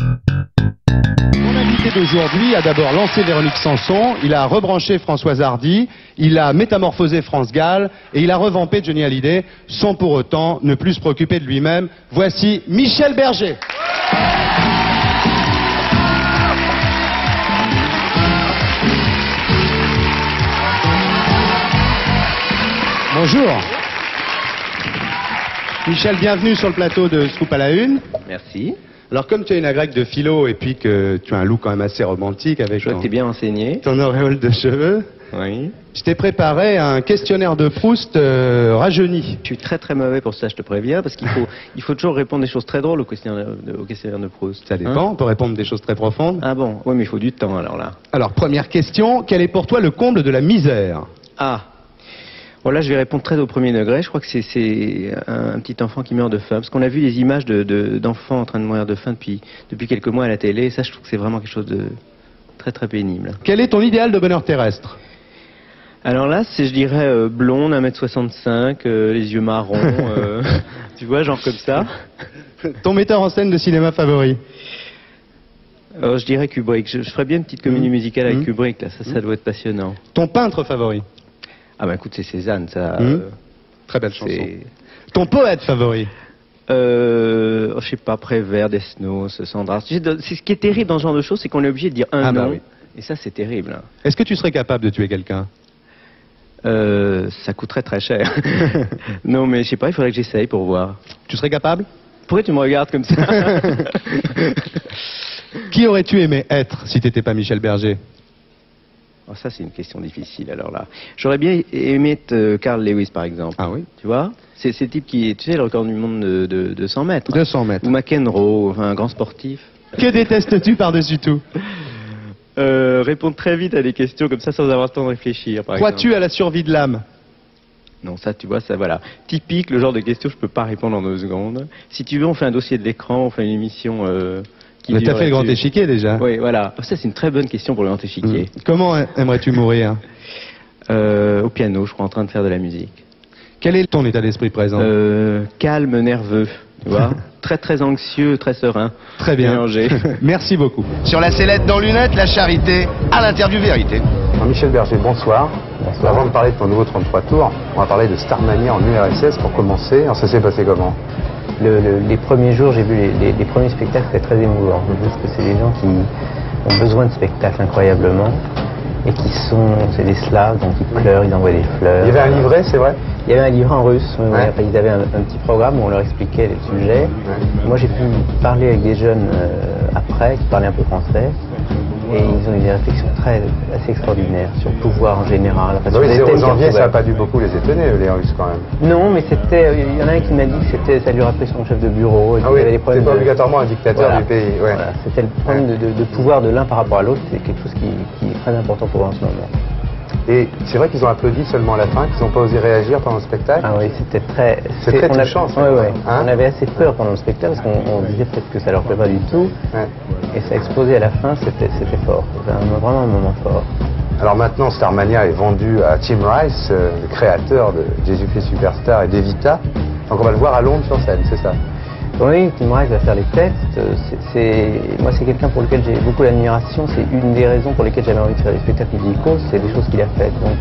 Mon invité d'aujourd'hui a d'abord lancé Véronique Sanson, il a rebranché Françoise Hardy, il a métamorphosé France Gall et il a revampé Johnny Hallyday sans pour autant ne plus se préoccuper de lui-même. Voici Michel Berger. Bonjour. Michel, bienvenue sur le plateau de Scoop à la Une. Merci. Alors comme tu es une agrègue de philo et puis que tu as un look quand même assez romantique avec Je vois que t'es bien enseigné. ton auréole de cheveux, Oui. je t'ai préparé un questionnaire de Proust rajeuni. Je suis très très mauvais pour ça, je te préviens, parce il faut toujours répondre des choses très drôles au questionnaire de Proust. Ça dépend, on peut répondre des choses très profondes. Ah bon? Oui, mais il faut du temps alors là. Alors première question, quel est pour toi le comble de la misère? Ah. Bon là, je vais répondre très au premier degré. Je crois que c'est un petit enfant qui meurt de faim. Parce qu'on a vu des images d'enfants en train de mourir de faim depuis quelques mois à la télé. Et ça, je trouve que c'est vraiment quelque chose de très très pénible. Quel est ton idéal de bonheur terrestre? Alors là, c'est, je dirais, blonde, 1m65, les yeux marrons, tu vois, genre comme ça. Ton metteur en scène de cinéma favori? Je dirais Kubrick. Je ferais bien une petite comédie musicale avec Kubrick, là. Ça doit être passionnant. Ton peintre favori? Ah bah écoute, c'est Cézanne, ça. Très belle chanson. Ton poète favori? Je sais pas, Prévert, Desnos, Sandras. C'est ce qui est terrible dans ce genre de choses, c'est qu'on est obligé de dire un nom. Bah oui. Et ça, c'est terrible. Est-ce que tu serais capable de tuer quelqu'un? Ça coûterait très cher. Non, mais je sais pas, il faudrait que j'essaye pour voir. Tu serais capable? Pourquoi tu me regardes comme ça? Qui aurais-tu aimé être si t'étais pas Michel Berger? Oh, ça, c'est une question difficile, alors là. J'aurais bien aimé être Carl Lewis, par exemple. Ah oui? Tu vois? C'est ce type qui est, tu sais, le record du monde de 100 mètres. 200 mètres. Ou McEnroe, enfin, un grand sportif. Que détestes-tu par-dessus tout? Répondre très vite à des questions comme ça sans avoir le temps de réfléchir, par exemple. Crois-tu à la survie de l'âme? Non, ça, tu vois, ça, voilà. Typique, le genre de questions, je peux pas répondre en 2 secondes. Si tu veux, on fait un dossier de l'écran, on fait une émission... Mais t'as fait le grand échiquier déjà. Oui, voilà. Ça, c'est une très bonne question pour le grand échiquier. Comment aimerais-tu mourir? Au piano, je crois, en train de faire de la musique. Quel est ton état d'esprit présent? Calme, nerveux, tu vois. Très très anxieux, très serein. Très bien. Mélangé. Merci beaucoup. Sur la sellette dans lunettes, la charité à l'interview vérité. Michel Berger, bonsoir. Bonsoir. Avant de parler de ton nouveau 33 tours, on va parler de Starmania en URSS pour commencer. Alors ça s'est passé comment? Les premiers jours, j'ai vu les premiers spectacles, c'était très émouvant. Parce que c'est des gens qui ont besoin de spectacles incroyablement et c'est des Slaves, donc ils pleurent, ils envoient des fleurs. Il y avait un livret, c'est vrai? Il y avait un livret en russe, Ouais. Enfin, ils avaient un petit programme où on leur expliquait les sujets. Ouais. Moi j'ai pu parler avec des jeunes après, qui parlaient un peu français, et ils ont eu des réflexions assez extraordinaires sur le pouvoir en général. Enfin, oui, 0 janvier, ça n'a pas dû beaucoup les étonner, les Russes quand même. Non, mais il y en a un qui m'a dit que ça lui rappelait son chef de bureau. Ah oui, c'est pas obligatoirement un dictateur du pays. Ouais. Voilà, c'était le problème de pouvoir de l'un par rapport à l'autre, c'est quelque chose qui est très important pour eux en ce moment. Et c'est vrai qu'ils ont applaudi seulement à la fin, qu'ils n'ont pas osé réagir pendant le spectacle. Ah oui, c'était très... C'est très touchant. On avait assez peur pendant le spectacle, parce qu'on disait peut-être que ça leur plaît pas du tout. Ouais. Et ça a explosé à la fin, c'était fort. C'était vraiment un moment fort. Alors maintenant, Starmania est vendu à Tim Rice, le créateur de Jésus-Christ Superstar et d'Evita. Donc on va le voir à Londres sur scène, c'est ça? Oui, Tim Rice va faire les textes. Moi, c'est quelqu'un pour lequel j'ai beaucoup d'admiration. C'est une des raisons pour lesquelles j'avais envie de faire des spectacles musicaux. C'est des choses qu'il a faites. Donc,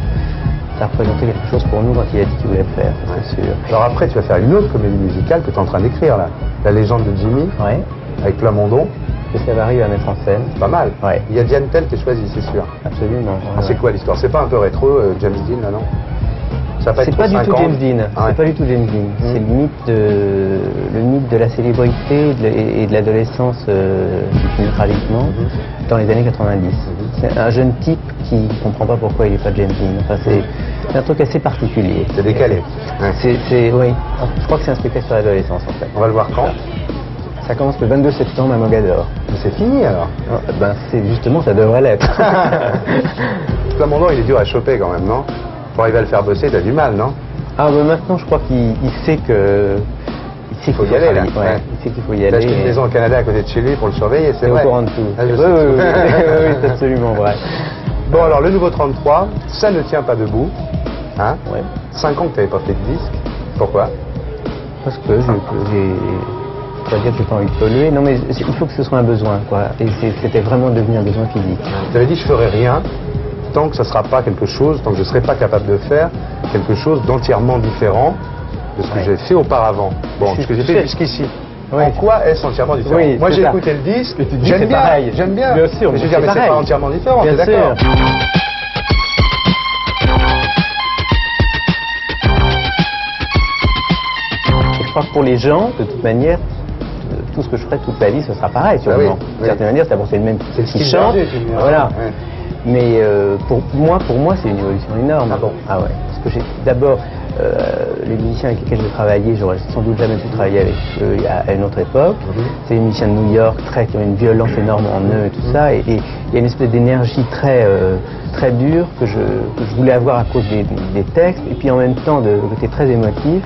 ça représentait quelque chose pour nous quand il a dit qu'il voulait le faire, c'est sûr. Alors après, tu vas faire une autre comédie musicale que tu es en train d'écrire, là. La légende de Jimmy, avec Plamondon. Que ça va arriver à mettre en scène. Pas mal. Ouais. Il y a Diane Tell qui est choisie, c'est sûr. Absolument. C'est quoi l'histoire? C'est pas un peu rétro, James Dean, là, non? C'est pas du tout James Dean. C'est pas du tout James Dean. C'est le mythe de la célébrité et de l'adolescence qui finit tragiquement dans les années 90. C'est un jeune type qui comprend pas pourquoi il est pas James Dean. Enfin, c'est un truc assez particulier. C'est décalé. Oui. Je crois que c'est un spectacle sur l'adolescence en fait. On va le voir quand? Ça commence le 22 septembre à Mogador. C'est fini alors? Ben justement, ça devrait l'être. Plamondon, il est dur à choper quand même, non? Pour arriver à le faire bosser, t'as du mal, non? Ah ben maintenant, je crois qu'il sait que... Il faut y aller, là. Ouais. Il sait qu'il faut y aller. T'as acheté une maison au Canada à côté de chez lui pour le surveiller, c'est vrai? Au courant de tout. Ah, oui, c'est absolument vrai. Bon, alors, le nouveau 33, ça ne tient pas debout. Hein? Ouais. 5 ans que t'avais pas fait de disque. Pourquoi? Parce que pas dire que j'ai pas envie de polluer. Non, mais il faut que ce soit un besoin, quoi. Et c'était vraiment devenu un besoin physique. Tu avais dit je ferai rien tant que ça ne sera pas quelque chose, tant que je ne serai pas capable de faire quelque chose d'entièrement différent de ce que j'ai fait auparavant. Bon, ce que j'ai fait jusqu'ici. En quoi est-ce entièrement différent? Moi j'ai écouté le disque, j'aime bien. Bien sûr, mais je veux dire, mais c'est pas entièrement différent, t'es d'accord? Je crois que pour les gens, de toute manière, tout ce que je ferai toute ma vie, ce sera pareil, sûrement. D'une certaine manière, c'est le même qui chante. Voilà. Ouais. Mais pour moi, c'est une évolution énorme. Ah bon? Ah ouais. Parce que d'abord, les musiciens avec lesquels j'ai travaillé, j'aurais sans doute jamais pu travailler avec eux à une autre époque. C'est des musiciens de New York, qui ont une violence énorme en eux et tout ça. Et il y a une espèce d'énergie très dure que je voulais avoir à cause des textes. Et puis en même temps, de côté très émotif.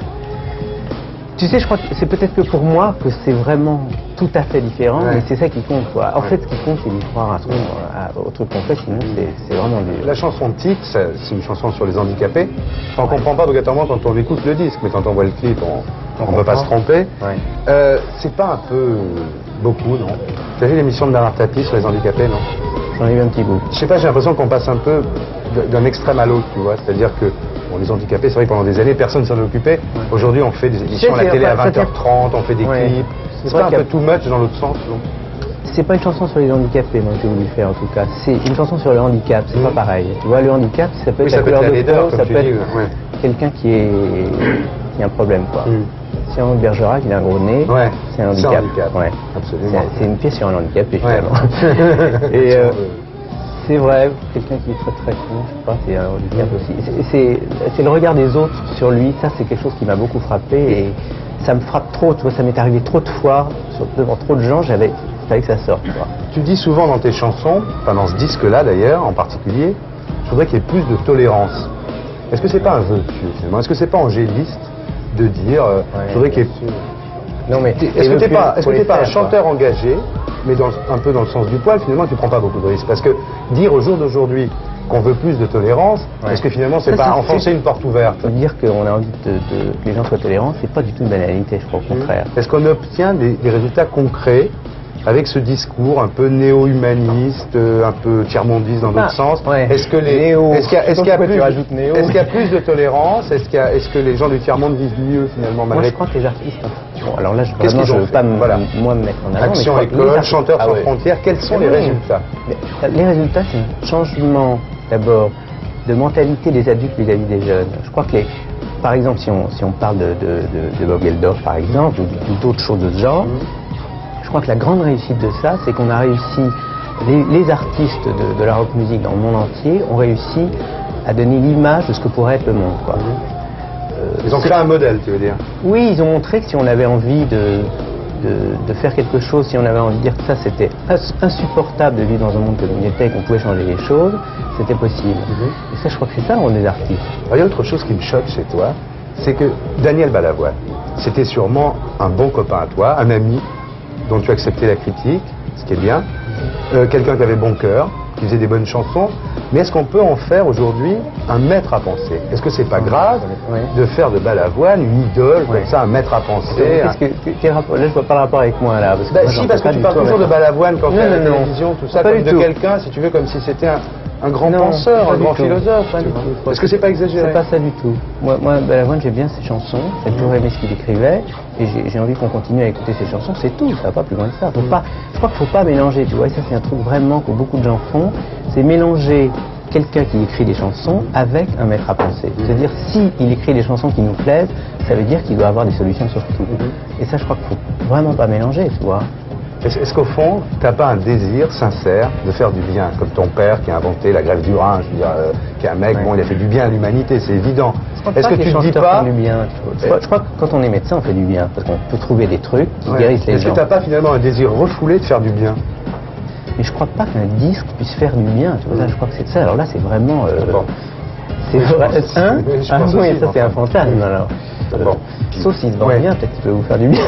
Tu sais, je crois que c'est peut-être que pour moi que c'est vraiment tout à fait différent, mais c'est ça qui compte, quoi. En fait, ce qui compte, c'est d'y croire au truc qu'on fait, sinon c'est vraiment dur. La chanson de titre, c'est une chanson sur les handicapés. On ne comprend pas obligatoirement quand on écoute le disque, mais quand on voit le clip, on ne peut pas se tromper. C'est pas un peu beaucoup, non? Tu as vu l'émission de Bernard Tapie sur les handicapés, non? J'en ai vu un petit bout. Je sais pas, j'ai l'impression qu'on passe un peu d'un extrême à l'autre, tu vois. C'est-à-dire que les handicapés, c'est vrai que pendant des années, personne ne s'en occupait. Aujourd'hui, on fait des émissions à la télé à 20h30, on fait des clips. C'est pas un peu too much dans l'autre sens, non? C'est pas une chanson sur les handicapés, moi, que j'ai voulu faire, en tout cas. C'est une chanson sur le handicap, c'est pas pareil. Tu vois, le handicap, ça peut être la couleur de peau, ça peut être quelqu'un qui a un problème, quoi. Si un Bergerac, il a un gros nez, c'est un handicap. Absolument. C'est une pièce sur un handicapé, finalement. Et c'est vrai, quelqu'un qui est très très con, je sais pas, c'est un handicap aussi. C'est le regard des autres sur lui, ça c'est quelque chose qui m'a beaucoup frappé et ça me frappe trop, tu vois, ça m'est arrivé trop de fois, devant trop de gens, il fallait que ça sorte. Quoi. Tu dis souvent dans tes chansons, enfin dans ce disque-là d'ailleurs en particulier, je voudrais qu'il y ait plus de tolérance. Est-ce que c'est pas un vœu pieux finalement? Est-ce que c'est pas angéliste de dire, je voudrais qu'il y ait... Non mais est-ce que t'es pas un chanteur engagé, mais un peu dans le sens du poil, finalement tu prends pas beaucoup de risques? Parce que dire au jour d'aujourd'hui qu'on veut plus de tolérance, est-ce que finalement c'est pas enfoncer une porte ouverte? Dire qu'on a envie que les gens soient tolérants, c'est pas du tout une banalité, je crois, au contraire. Est-ce qu'on obtient des résultats concrets avec ce discours un peu néo-humaniste, un peu tiers-mondiste dans l'autre sens? Est-ce qu'il y a plus de tolérance? Est-ce que les gens du tiers-monde vivent mieux finalement? Moi je crois que les artistes... Bon, alors là, je ne veux pas me mettre en avant. Action École, Chanteurs sans frontières, quels sont les résultats? Les résultats, c'est un changement d'abord de mentalité des adultes vis-à-vis des jeunes. Je crois que par exemple, si on parle de Bob Geldof par exemple, ou d'autres choses de ce genre, je crois que la grande réussite de ça, c'est qu'on a réussi, les artistes de la rock music dans le monde entier ont réussi à donner l'image de ce que pourrait être le monde, quoi. Ils ont créé un modèle, tu veux dire? Oui, ils ont montré que si on avait envie de faire quelque chose, si on avait envie de dire que ça c'était insupportable de vivre dans un monde que l'on était et qu'on pouvait changer les choses, c'était possible. Et ça, je crois que c'est ça le rôle des artistes. Alors, il y a autre chose qui me choque chez toi, c'est que Daniel Balavoine, c'était sûrement un bon copain à toi, un ami dont tu acceptais la critique, ce qui est bien, quelqu'un qui avait bon cœur, qui faisait des bonnes chansons, mais est-ce qu'on peut en faire aujourd'hui un maître à penser? Est-ce que c'est pas grave de faire de Balavoine une idole, comme ça, un maître à penser? Là, je vois pas le rapport avec moi, là. Parce que tu parles toujours de Balavoine quand tu es à la télévision, tout ça, comme de quelqu'un, si tu veux, comme si c'était un grand penseur, un grand philosophe. Est-ce que c'est pas exagéré? C'est pas ça du tout. Moi, Balavoine, j'aime bien ses chansons, j'ai toujours aimé ce qu'il écrivait, et j'ai envie qu'on continue à écouter ses chansons, c'est tout, ça va pas plus loin que ça. Je crois qu'il faut pas mélanger, tu vois, et ça c'est un truc vraiment que beaucoup de gens font, c'est mélanger quelqu'un qui écrit des chansons avec un maître à penser. C'est-à-dire, s'il écrit des chansons qui nous plaisent, ça veut dire qu'il doit avoir des solutions sur tout. Et ça, je crois qu'il faut vraiment pas mélanger, tu vois. Est-ce qu'au fond, tu n'as pas un désir sincère de faire du bien, comme ton père qui a inventé la grève du Rhin, je veux dire, qui est un mec, bon, il a fait du bien à l'humanité, c'est évident. Est-ce que tu te dis pas du bien? Je crois que quand on est médecin, on fait du bien, parce qu'on peut trouver des trucs qui guérissent les gens. Est-ce que tu n'as pas finalement un désir refoulé de faire du bien? Mais je crois pas qu'un disque puisse faire du bien, tu vois, là, je crois que c'est ça. Alors là, c'est vraiment... c'est vrai. Oui, ça c'est un fantasme, alors. Sauf s'il se vend bien, peut-être qu'il peut vous faire du bien.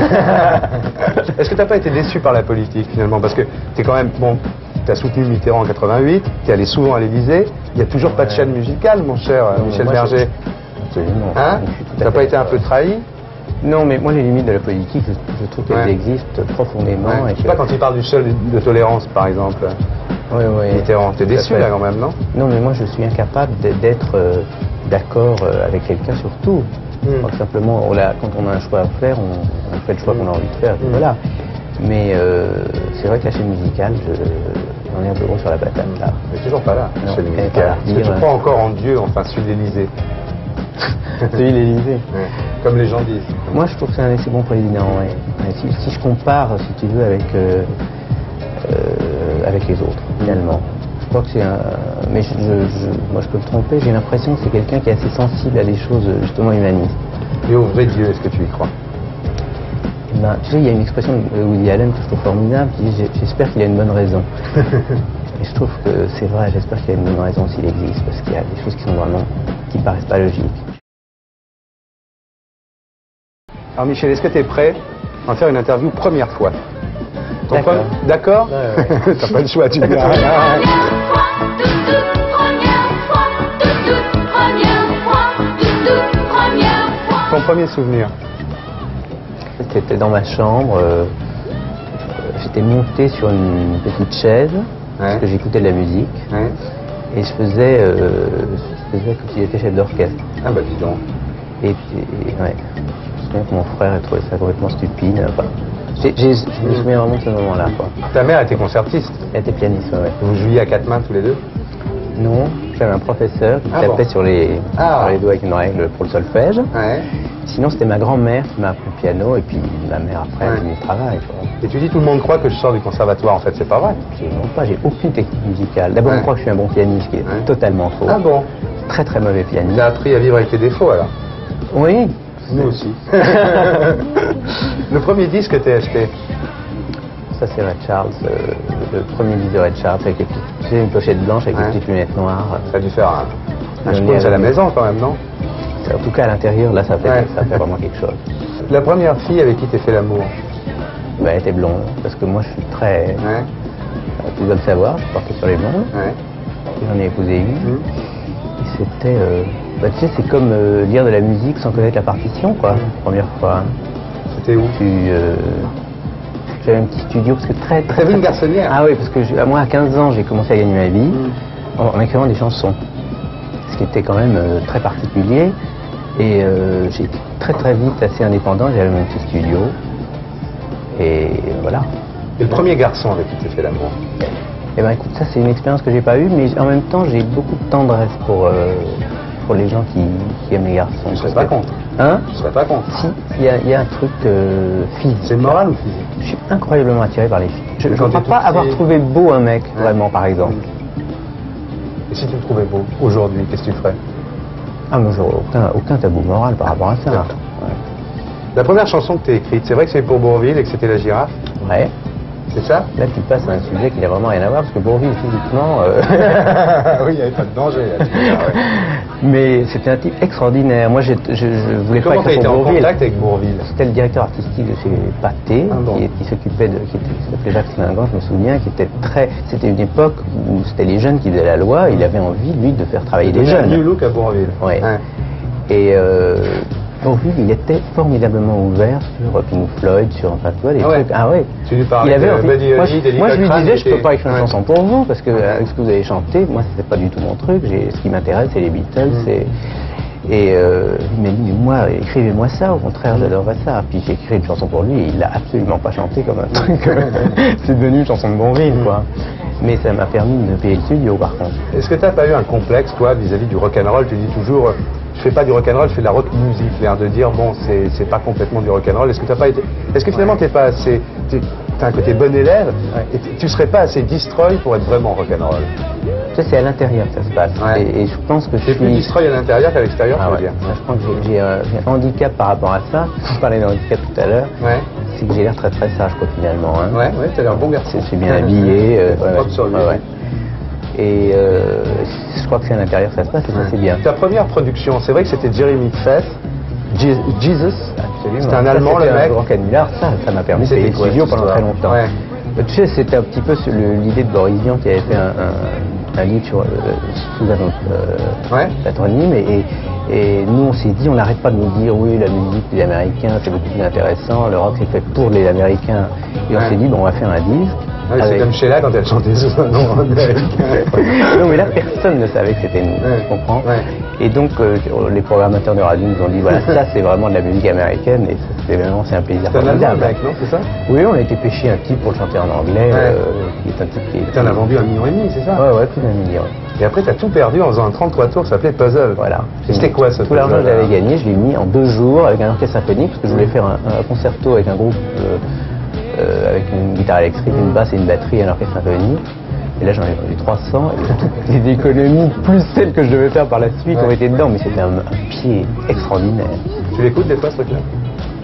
Est-ce que tu n'as pas été déçu par la politique, finalement? Parce que tu es quand même... Bon, tu as soutenu Mitterrand en 88, tu es allé souvent à l'Élysée, il n'y a toujours pas de chaîne musicale, mon cher Michel Berger. Absolument. Hein? Tu n'as pas été un peu trahi? Non, mais moi, les limites de la politique, je trouve qu'elles existent profondément. Je sais pas, quand il parle du seuil de tolérance, par exemple, Mitterrand, t'es déçu là quand même, non? Non, mais moi, je suis incapable d'être d'accord avec quelqu'un sur tout. Donc, simplement, quand on a un choix à faire, on fait le choix qu'on a envie de faire. Voilà. Mais c'est vrai que la chaîne musicale, j'en ai un peu gros sur la patate là. Mais toujours pas là, la chaîne musicale. Est-ce que tu crois encore en Dieu, enfin celui de l'Élysée? Celui de l'Élysée. Comme les gens disent. Moi, je trouve que c'est un assez bon président. Si je compare, si tu veux, avec les autres, finalement. Je crois que c'est un... Mais moi, je peux me tromper. J'ai l'impression que c'est quelqu'un qui est assez sensible à des choses, justement, humanistes. Et au vrai Dieu, est-ce que tu y crois? Tu sais, il y a une expression de Woody Allen que je trouve formidable qui dit « J'espère qu'il a une bonne raison ». Et je trouve que c'est vrai, j'espère qu'il a une bonne raison s'il existe, parce qu'il y a des choses qui paraissent pas logiques. Alors Michel, est-ce que tu es prêt à faire une interview première fois? D'accord. D'accord? T'as pas le choix, tu diras. Ton premier souvenir? C'était dans ma chambre, j'étais monté sur une petite chaise, parce que j'écoutais de la musique, et je faisais comme si j'étais chef d'orchestre. Ah bah dis donc. Et je me souviens que mon frère a trouvé ça complètement stupide. Enfin, je me souviens vraiment de ce moment-là. Ta mère était concertiste? Elle était pianiste, ouais. Vous jouiez à quatre mains tous les deux? Non, j'avais un professeur qui tapait sur les doigts avec une règle pour le solfège. Sinon, c'était ma grand-mère qui m'a appris le piano, et puis ma mère après a fini le travail. Et tu dis tout le monde croit que je sors du conservatoire, en fait, c'est pas vrai? Absolument pas, j'ai aucune technique musicale. D'abord, on croit que je suis un bon pianiste, ce qui est totalement faux. Ah bon? Très très mauvais pianiste. Tu as appris à vivre avec tes défauts, alors? Oui. Nous aussi. Le premier disque que tu as acheté? Ça, c'est Ray Charles, le premier disque de Ray Charles, avec une pochette blanche avec des petites lunettes noires. Ça a dû faire un schpunz à la maison, quand même, non? En tout cas, à l'intérieur, là, ça fait vraiment quelque chose. La première fille avec qui tu as fait l'amour? Elle était blonde, parce que moi, je suis très... Tu dois le savoir, je portais sur les blondes. J'en ai épousé une. Et c'était... tu sais, c'est comme lire de la musique sans connaître la partition, quoi, première fois. C'était où? J'avais un petit studio, parce que très... T'avais une garçonnière? Ah oui, parce que moi, à 15 ans, j'ai commencé à gagner ma vie en écrivant des chansons. Ce qui était quand même très particulier. Et j'ai été très très vite assez indépendant, j'avais mon petit studio. Et voilà. Et le premier garçon avec qui tu as fait l'amour? Eh ben écoute, ça c'est une expérience que j'ai pas eue, mais en même temps j'ai beaucoup de tendresse pour les gens qui aiment les garçons. Je serais pas contre. Hein? Je serais pas contre. Si, il y a un truc physique. C'est moral ou physique? Je suis incroyablement attiré par les filles. Je ne crois pas avoir trouvé beau un mec, vraiment, par exemple. Et si tu le trouvais beau, aujourd'hui, qu'est-ce que tu ferais? Ah, mais j'aurais aucun tabou moral par rapport à ça. La première chanson que tu as écrite, c'est vrai que c'est pour Bourvil et que c'était La Girafe? Ouais. C'est ça? Là, tu passes à un sujet qui n'a vraiment rien à voir, parce que Bourvil, physiquement... oui, il n'y avait pas de danger. Mais c'était un type extraordinaire. Moi, je voulais pas écrire pour Bourvil. Comment tu as été en contact avec Bourvil? C'était le directeur artistique de chez Pathé, qui s'occupait qui s'appelait Jacques Slingan, je me souviens, qui était très... C'était une époque où c'était les jeunes qui faisaient la loi, il avait envie, lui, de faire travailler les jeunes. Il a un new look à Bourvil. Oui. Et... Bourvil, il était formidablement ouvert sur Pink Floyd, sur enfin, tu vois, des trucs. Ah ouais. Tu lui parlais de Buddy Holly, d'Eddie Cochran. Moi, je lui disais, je peux pas écrire une chanson pour vous, parce que avec ce que vous avez chanté, moi, c'était pas du tout mon truc. Ce qui m'intéresse, c'est les Beatles. Et il m'a dit, moi, écrivez-moi ça, au contraire, j'adorerais ça. Puis j'ai écrit une chanson pour lui, et il l'a absolument pas chanté comme un truc. C'est devenu une chanson de Bourvil, quoi. Mais ça m'a permis de payer le studio, par contre. Est-ce que tu n'as pas eu un complexe, toi, vis-à-vis du rock'n'roll? Tu dis toujours, je fais pas du rock'n'roll, je fais de la rock music, l'air de dire, bon, c'est pas complètement du rock'n'roll. Est-ce que t'as pas été... Est-ce que finalement t'es pas assez... T'as un côté bon élève, et tu serais pas assez destroy pour être vraiment rock'n'roll? Ça, c'est à l'intérieur que ça se passe. Et je pense que je suis... plus destroy à l'intérieur qu'à l'extérieur, tu veux dire? Je pense que j'ai un handicap par rapport à ça. On parlait de handicap tout à l'heure. C'est que j'ai l'air très très sage, quoi, finalement. Hein. Ouais, t'as l'air bon garçon. Je suis bien habillé. Propre sur lui. Et je crois que c'est à l'intérieur que ça se passe, et ça c'est bien. Ta première production, c'est vrai que c'était Jeremy Feth, Jesus. C'était un Allemand, le mec. Un canular, ça m'a permis de payer le studio pendant très longtemps. Tu sais, c'était un petit peu l'idée de Boris Vian qui avait fait un livre sur sous un autre patronyme, et Et nous, on s'est dit, on n'arrête pas de nous dire, oui, la musique des Américains, c'est beaucoup plus intéressant, le rock, c'est fait pour les Américains. Et on s'est dit, bon, on va faire un disque. Ouais, c'est comme Sheila quand elle chantait sous un nom américain. Non, mais là, personne ne savait que c'était nous, tu comprends. Et donc, les programmateurs de radio nous ont dit, voilà, ça, c'est vraiment de la musique américaine, et c'est un plaisir formidable. Non, c'est ça? Oui, on a été pêcher un type pour le chanter en anglais, qui est un type qui est... T'en as vendu 1,5 million, c'est ça? Ouais, plus d'1 million. Et après, t'as tout perdu en faisant un 33 tours, ça s'appelait Puzzle. Voilà. C'était quoi ce Tout l'argent que j'avais gagné, je l'ai mis en 2 jours avec un orchestre symphonique, parce que je voulais faire un concerto avec un groupe, avec une guitare électrique, une basse et une batterie et un orchestre symphonique. Et là, j'en ai vendu 300, et toutes les économies, plus celles que je devais faire par la suite, ont été dedans, mais c'était un pied extraordinaire. Tu l'écoutes des fois, ce truc-là?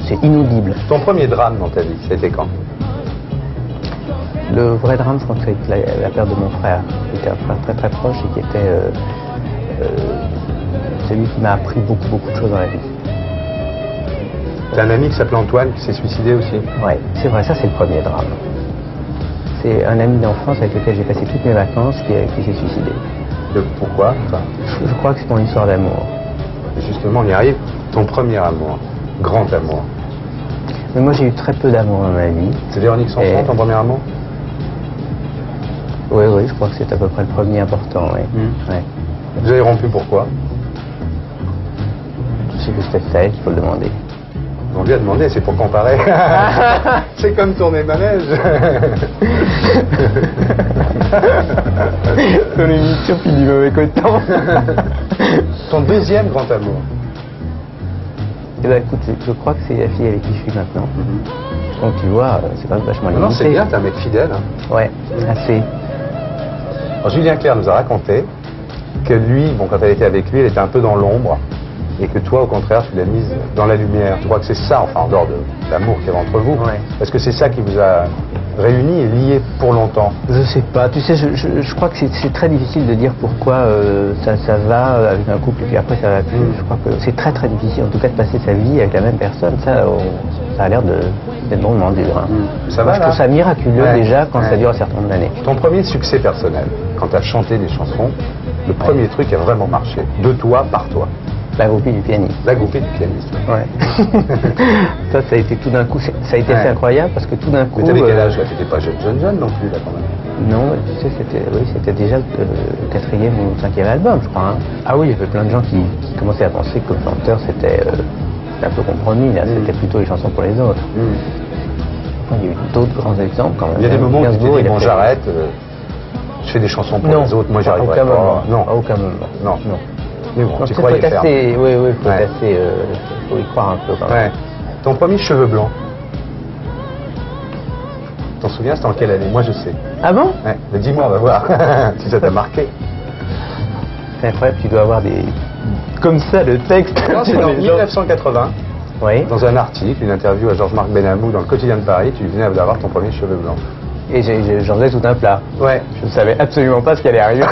C'est inaudible. Ton premier drame dans ta vie, c'était quand? Le vrai drame, je crois que c'est la perte de mon frère, qui était un frère très très proche et qui était celui qui m'a appris beaucoup de choses dans la vie. T'as un ami qui s'appelait Antoine qui s'est suicidé aussi? Ouais, c'est vrai, ça c'est le premier drame. C'est un ami d'enfance avec lequel j'ai passé toutes mes vacances qui s'est suicidé. Pourquoi? Je crois que c'est pour une histoire d'amour. Justement, on y arrive. Ton premier amour, grand amour. Mais moi j'ai eu très peu d'amour dans ma vie. C'est Véronique Sanson, ton premier amour? Oui, je crois que c'est à peu près le premier important, oui. Ouais. Vous avez rompu pourquoi? Je sais que c'est à elle qu'il faut le demander. On lui a demandé, c'est pour comparer. C'est comme tourner manège. Ton émission puis du mauvais coton. Ton deuxième grand amour? Eh ben écoute, je crois que c'est la fille avec qui je suis maintenant. Donc tu vois, c'est quand même vachement limité. Non, c'est bien, t'es un mec fidèle. Hein. Ouais, assez. Alors, Julien Clerc nous a raconté que lui, bon, quand elle était avec lui, elle était un peu dans l'ombre. Et que toi, au contraire, tu l'as mise dans la lumière. Tu crois que c'est ça, enfin, en dehors de l'amour qu'il y avait entre vous, est-ce que c'est ça qui vous a réunis et liés pour longtemps? Je sais pas. Tu sais, je crois que c'est très difficile de dire pourquoi ça va avec un couple et puis après ça va plus. Je crois que c'est très très difficile, en tout cas, de passer sa vie avec la même personne. Ça a l'air d'être drôlement dur. Hein. Ça va, je trouve ça miraculeux déjà quand ça dure un certain nombre d'années. Ton premier succès personnel, quand tu as chanté des chansons, le premier truc qui a vraiment marché, de toi, par toi? La groupie du pianiste. La groupie du pianiste. Ouais. Ça a été tout d'un coup, ça a été assez incroyable parce que tout d'un coup... Mais t'avais quel âge là? T'étais pas jeune non plus là quand même? Non, tu sais, c'était déjà le 4e ou 5e album, je crois. Hein. Ah oui, il y avait plein de gens qui commençaient à penser que le chanteur c'était un peu compromis, là, c'était plutôt les chansons pour les autres. Enfin, il y a eu d'autres grands exemples quand même. Il y a des moments où tu t'es dit, bon, j'arrête, je fais des chansons pour les autres, moi j'y arriverai pas. Non, à aucun moment. Non. Mais bon, non, tu croyais faire. Oui, faut y croire un peu quand même. Ton premier cheveu blanc, t'en souviens, c'était en quelle année? Moi je sais. Ah bon? Ouais, mais dis-moi, on va voir si ça t'a marqué. C'est incroyable, tu dois avoir des... comme ça, le texte. Non, c'est en 1980. Oui. Dans un article, une interview à Georges-Marc Benamou dans le Quotidien de Paris, tu venais d'avoir ton premier cheveu blanc. Et j'en faisais tout un plat. Ouais. Je ne savais absolument pas ce qui allait arriver.